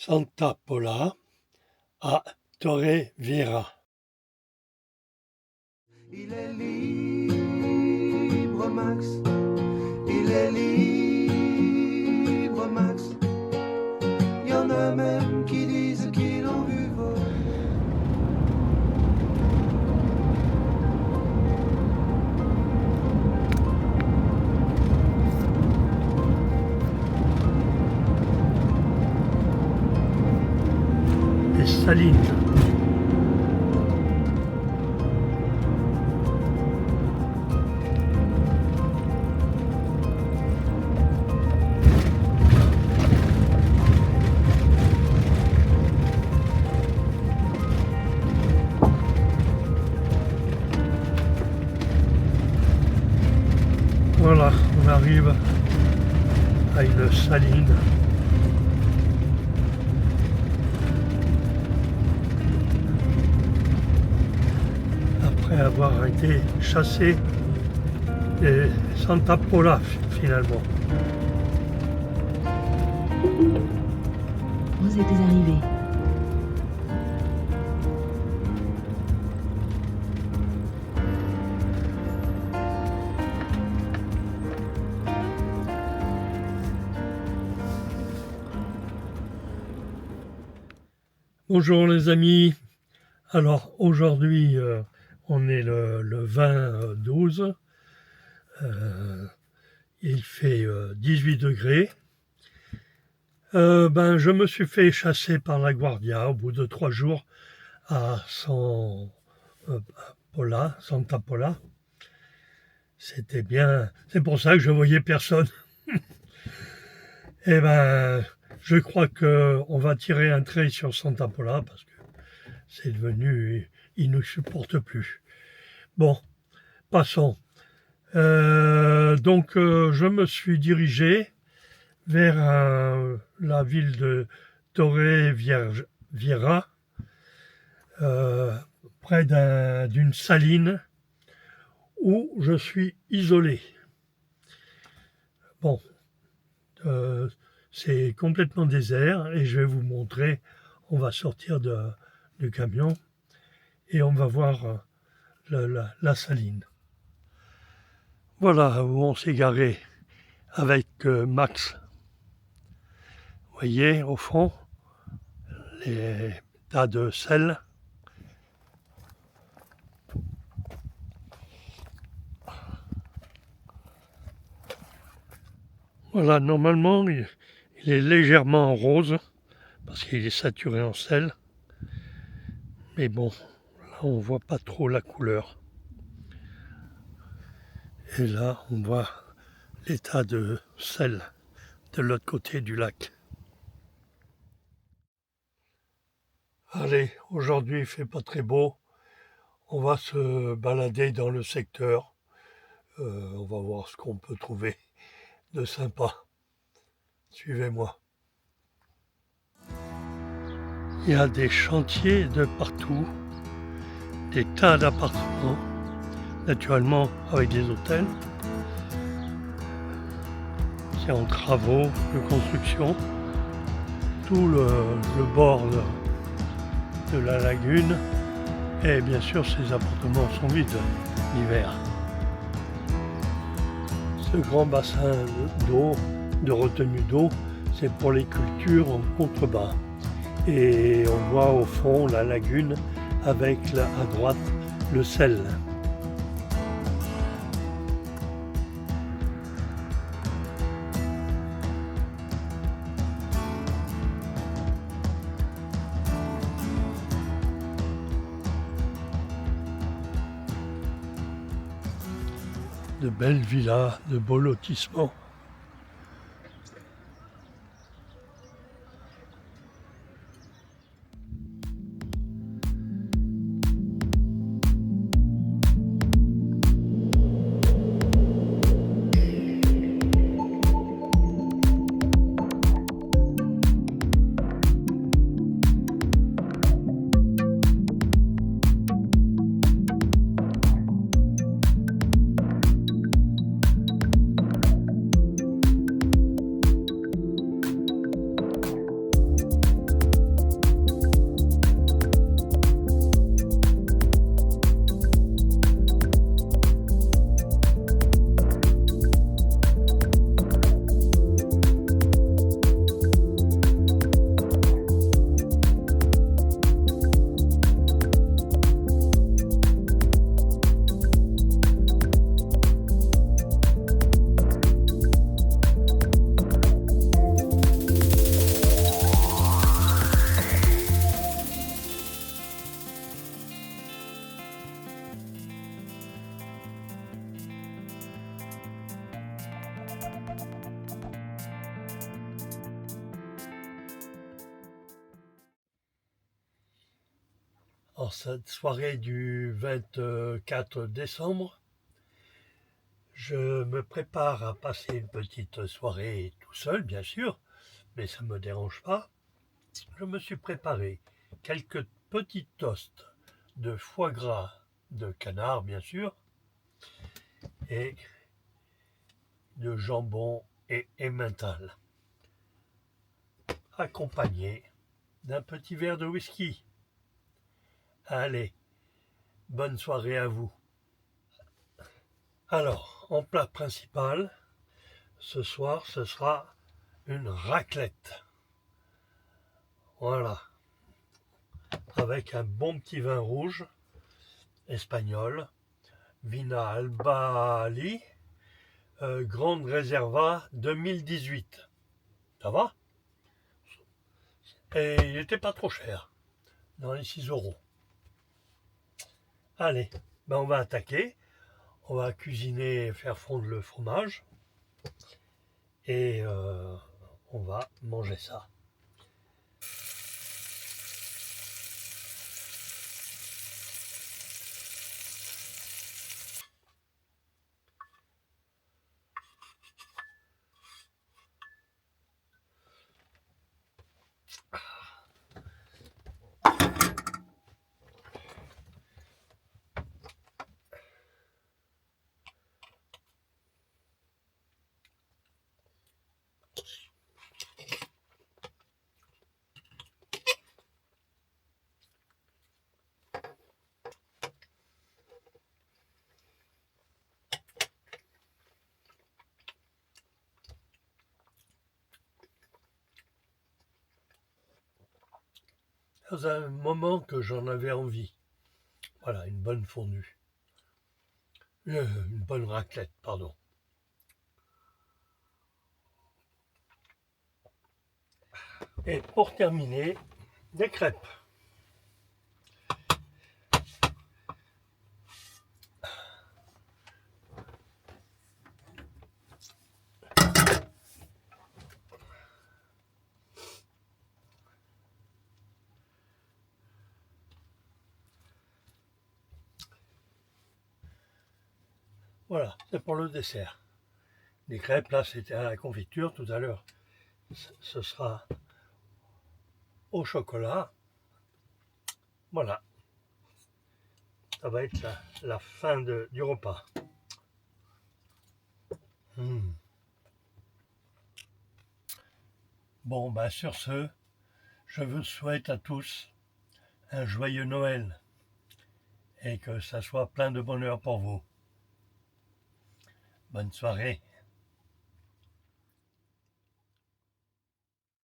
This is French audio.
Santa Pola à Torrevieja. Il est libre, Max. Il est libre, Max. Il y en a même qui disent qu'ils l'ont vu voler. Les salines. Voilà, on arrive à une saline. Après avoir été chassé de Santa Pola finalement. Vous êtes arrivé. Bonjour les amis, alors aujourd'hui on est le 20-12, il fait 18 degrés. Je me suis fait chasser par la Guardia au bout de 3 jours à Santa Pola. C'était bien, c'est pour ça que je voyais personne. Et je crois qu'on va tirer un trait sur Santa Pola parce que c'est devenu, il ne supporte plus. Bon, passons. Je me suis dirigé vers la ville de Torrevieja, près d'une saline où je suis isolé. Bon, c'est complètement désert et je vais vous montrer, on va sortir du camion et on va voir la saline. Voilà où on s'est garé avec Max. Vous voyez au fond les tas de sel. Voilà, normalement il est légèrement rose parce qu'il est saturé en sel. Mais bon, là on voit pas trop la couleur. Et là on voit les tas de sel de l'autre côté du lac. Allez, aujourd'hui il fait pas très beau. On va se balader dans le secteur. On va voir ce qu'on peut trouver de sympa. Suivez-moi. Il y a des chantiers de partout, des tas d'appartements, naturellement avec des hôtels. C'est en travaux de construction. Tout le bord de la lagune. Et bien sûr, ces appartements sont vides l'hiver. Ce grand bassin d'eau, de retenue d'eau, c'est pour les cultures en contrebas. Et on voit au fond la lagune avec à droite le sel. De belles villas, de beaux lotissements. En cette soirée du 24 décembre, je me prépare à passer une petite soirée tout seul, bien sûr, mais ça ne me dérange pas. Je me suis préparé quelques petits toasts de foie gras de canard, bien sûr, et de jambon et emmental, accompagné d'un petit verre de whisky. Allez, bonne soirée à vous. Alors, en plat principal, ce soir, ce sera une raclette. Voilà, avec un bon petit vin rouge espagnol, Vina Albali, Grande Reserva 2018. Ça va? Et il n'était pas trop cher, dans les 6 euros. Allez, ben on va attaquer. On va cuisiner, faire fondre le fromage. Et on va manger ça. C'est un moment que j'en avais envie. Voilà, une bonne fondue. Une bonne raclette, pardon. Et pour terminer, des crêpes. Voilà, c'est pour le dessert. Les crêpes, là, c'était à la confiture tout à l'heure. Ce sera au chocolat. Voilà, ça va être la fin du repas. Bon, ben sur ce, je vous souhaite à tous un joyeux Noël et que ça soit plein de bonheur pour vous. Bonne soirée.